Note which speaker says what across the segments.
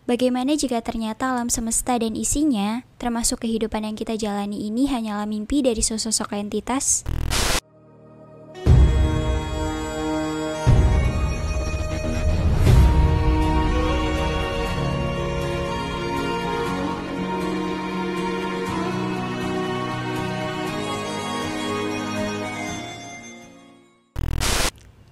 Speaker 1: Bagaimana jika ternyata alam semesta dan isinya, termasuk kehidupan yang kita jalani ini hanyalah mimpi dari sosok entitas?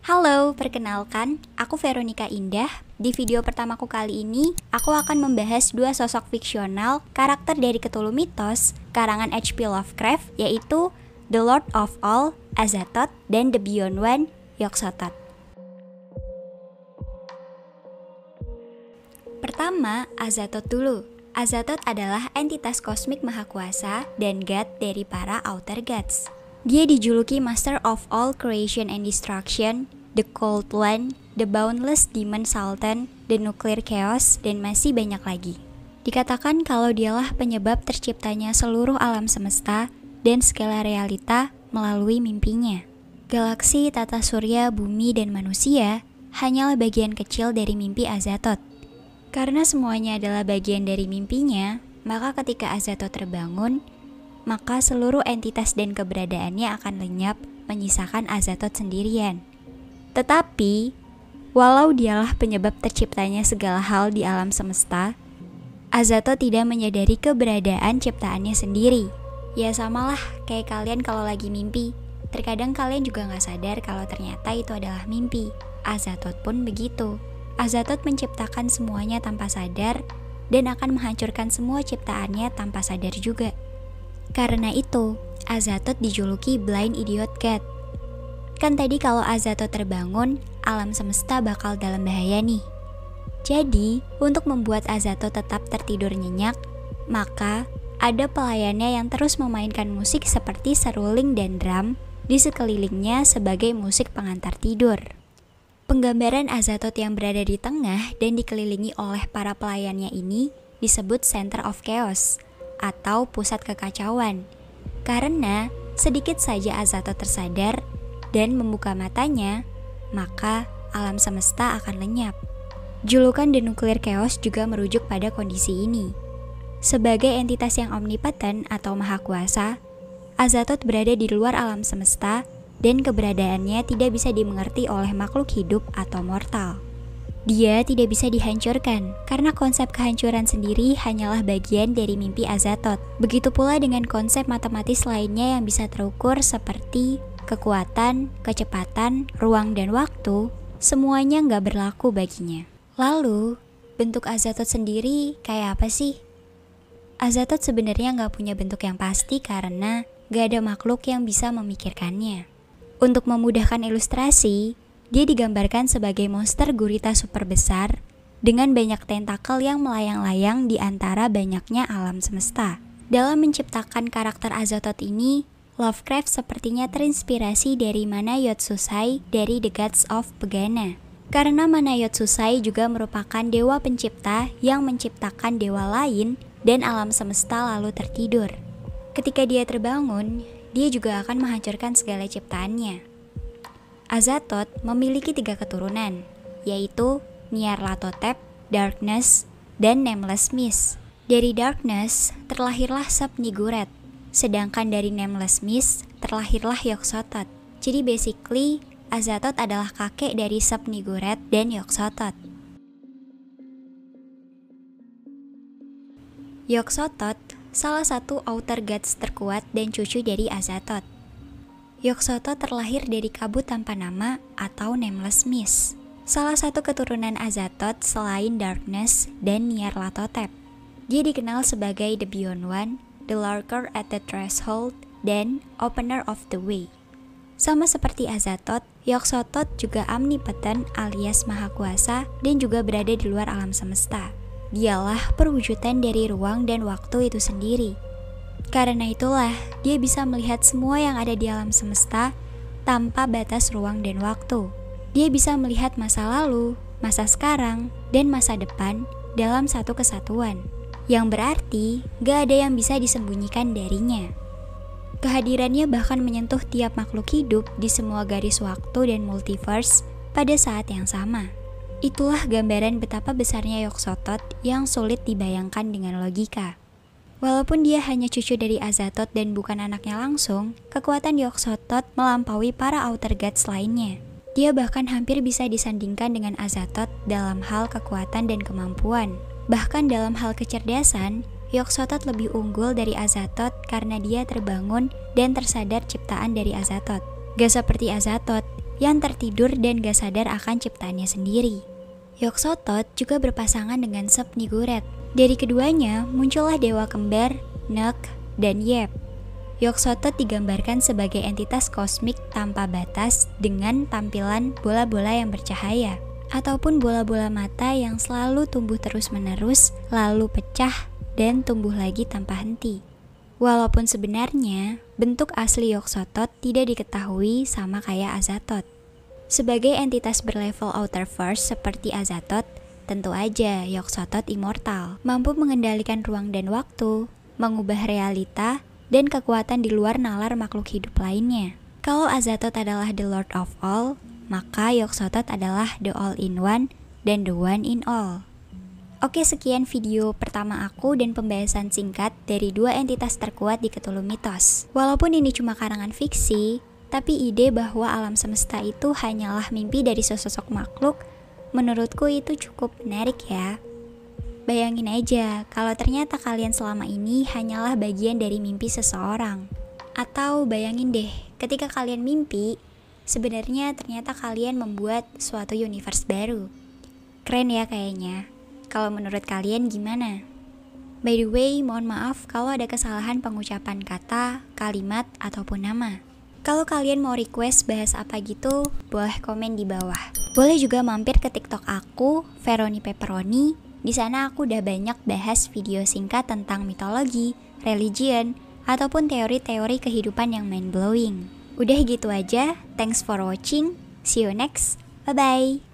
Speaker 1: Halo, perkenalkan, aku Veronica Indah. Di video pertamaku kali ini, aku akan membahas dua sosok fiksional karakter dari Cthulhu Mythos karangan H.P. Lovecraft, yaitu The Lord of All, Azathoth, dan The Beyond One, Yog-Sothoth. Pertama, Azathoth dulu. Azathoth adalah entitas kosmik maha kuasa dan god dari para Outer Gods. Dia dijuluki Master of All Creation and Destruction, The Cold One, The Boundless Demon Sultan, The Nuclear Chaos, dan masih banyak lagi. Dikatakan kalau dialah penyebab terciptanya seluruh alam semesta dan segala realita melalui mimpinya. Galaksi, tata surya, bumi, dan manusia hanyalah bagian kecil dari mimpi Azathoth. Karena semuanya adalah bagian dari mimpinya, maka ketika Azathoth terbangun, maka seluruh entitas dan keberadaannya akan lenyap, menyisakan Azathoth sendirian. Tetapi, walau dialah penyebab terciptanya segala hal di alam semesta, Azathoth tidak menyadari keberadaan ciptaannya sendiri. Ya samalah kayak kalian kalau lagi mimpi. Terkadang kalian juga gak sadar kalau ternyata itu adalah mimpi. Azathoth pun begitu. Azathoth menciptakan semuanya tanpa sadar dan akan menghancurkan semua ciptaannya tanpa sadar juga. Karena itu, Azathoth dijuluki Blind Idiot God. Kan tadi kalau Azathoth terbangun, alam semesta bakal dalam bahaya nih. Jadi, untuk membuat Azathoth tetap tertidur nyenyak, maka ada pelayannya yang terus memainkan musik seperti seruling dan drum di sekelilingnya sebagai musik pengantar tidur. Penggambaran Azathoth yang berada di tengah dan dikelilingi oleh para pelayannya ini disebut Center of Chaos atau pusat kekacauan, karena sedikit saja Azathoth tersadar dan membuka matanya, maka alam semesta akan lenyap. Julukan The Nuclear Chaos juga merujuk pada kondisi ini. Sebagai entitas yang omnipotent atau maha kuasa, Azathoth berada di luar alam semesta dan keberadaannya tidak bisa dimengerti oleh makhluk hidup atau mortal. Dia tidak bisa dihancurkan, karena konsep kehancuran sendiri hanyalah bagian dari mimpi Azathoth. Begitu pula dengan konsep matematis lainnya yang bisa terukur seperti kekuatan, kecepatan, ruang, dan waktu, semuanya nggak berlaku baginya. Lalu, bentuk Azathoth sendiri kayak apa sih? Azathoth sebenarnya nggak punya bentuk yang pasti karena nggak ada makhluk yang bisa memikirkannya. Untuk memudahkan ilustrasi, dia digambarkan sebagai monster gurita super besar dengan banyak tentakel yang melayang-layang di antara banyaknya alam semesta. Dalam menciptakan karakter Azathoth ini, Lovecraft sepertinya terinspirasi dari Mana-Yog-Sothoth dari The Gods of Pegana. Karena Mana-Yog-Sothoth juga merupakan dewa pencipta yang menciptakan dewa lain dan alam semesta lalu tertidur. Ketika dia terbangun, dia juga akan menghancurkan segala ciptaannya. Azathoth memiliki 3 keturunan, yaitu Nyarlathotep, Darkness, dan Nameless Mist. Dari Darkness terlahirlah Sub-Niggurath, sedangkan dari Nameless Mist terlahirlah Yog-Sothoth. Jadi basically, Azathoth adalah kakek dari Sub-Niggurath dan Yog-Sothoth. Yog-Sothoth salah satu Outer Gods terkuat dan cucu dari Azathoth. Yog-Sothoth terlahir dari kabut tanpa nama atau Nameless Mist, salah satu keturunan Azathoth selain Darkness dan Nyarlathotep. Dia dikenal sebagai The Beyond One, The Lurker at the Threshold, dan Opener of the Way. Sama seperti Azathoth, Yog-Sothoth juga omnipotent alias maha kuasa dan juga berada di luar alam semesta. Dialah perwujudan dari ruang dan waktu itu sendiri. Karena itulah, dia bisa melihat semua yang ada di alam semesta tanpa batas ruang dan waktu. Dia bisa melihat masa lalu, masa sekarang, dan masa depan dalam satu kesatuan. Yang berarti, gak ada yang bisa disembunyikan darinya. Kehadirannya bahkan menyentuh tiap makhluk hidup di semua garis waktu dan multiverse pada saat yang sama. Itulah gambaran betapa besarnya Yog-Sothoth yang sulit dibayangkan dengan logika. Walaupun dia hanya cucu dari Azathoth dan bukan anaknya langsung, kekuatan Yog-Sothoth melampaui para Outer Gods lainnya. Dia bahkan hampir bisa disandingkan dengan Azathoth dalam hal kekuatan dan kemampuan. Bahkan dalam hal kecerdasan, Yog-Sothoth lebih unggul dari Azathoth karena dia terbangun dan tersadar ciptaan dari Azathoth. Gak seperti Azathoth yang tertidur dan gak sadar akan ciptaannya sendiri. Yog-Sothoth juga berpasangan dengan Sub-Niggurath. Dari keduanya muncullah dewa kembar, Nug, dan Yeb. Yog-Sothoth digambarkan sebagai entitas kosmik tanpa batas dengan tampilan bola-bola yang bercahaya, ataupun bola-bola mata yang selalu tumbuh terus-menerus, lalu pecah dan tumbuh lagi tanpa henti. Walaupun sebenarnya bentuk asli Yog-Sothoth tidak diketahui sama kayak Azathoth. Sebagai entitas berlevel Outer Force seperti Azathoth, tentu aja Yog-Sothoth immortal, mampu mengendalikan ruang dan waktu, mengubah realita, dan kekuatan di luar nalar makhluk hidup lainnya. Kalau Azathoth adalah the Lord of All, maka Yog-Sothoth adalah the All-in-One dan the One-in-All. Oke, sekian video pertama aku dan pembahasan singkat dari dua entitas terkuat di Cthulhu Mythos. Walaupun ini cuma karangan fiksi, tapi ide bahwa alam semesta itu hanyalah mimpi dari sesosok makhluk, menurutku itu cukup menarik ya. Bayangin aja, kalau ternyata kalian selama ini hanyalah bagian dari mimpi seseorang. Atau bayangin deh, ketika kalian mimpi, sebenarnya ternyata kalian membuat suatu universe baru. Keren ya kayaknya. Kalau menurut kalian gimana? By the way, mohon maaf kalau ada kesalahan pengucapan kata, kalimat, ataupun nama. Kalau kalian mau request bahas apa gitu, boleh komen di bawah. Boleh juga mampir ke TikTok aku, Veroni Pepperoni. Di sana aku udah banyak bahas video singkat tentang mitologi, religion, ataupun teori-teori kehidupan yang mind-blowing. Udah gitu aja, thanks for watching, see you next, bye-bye.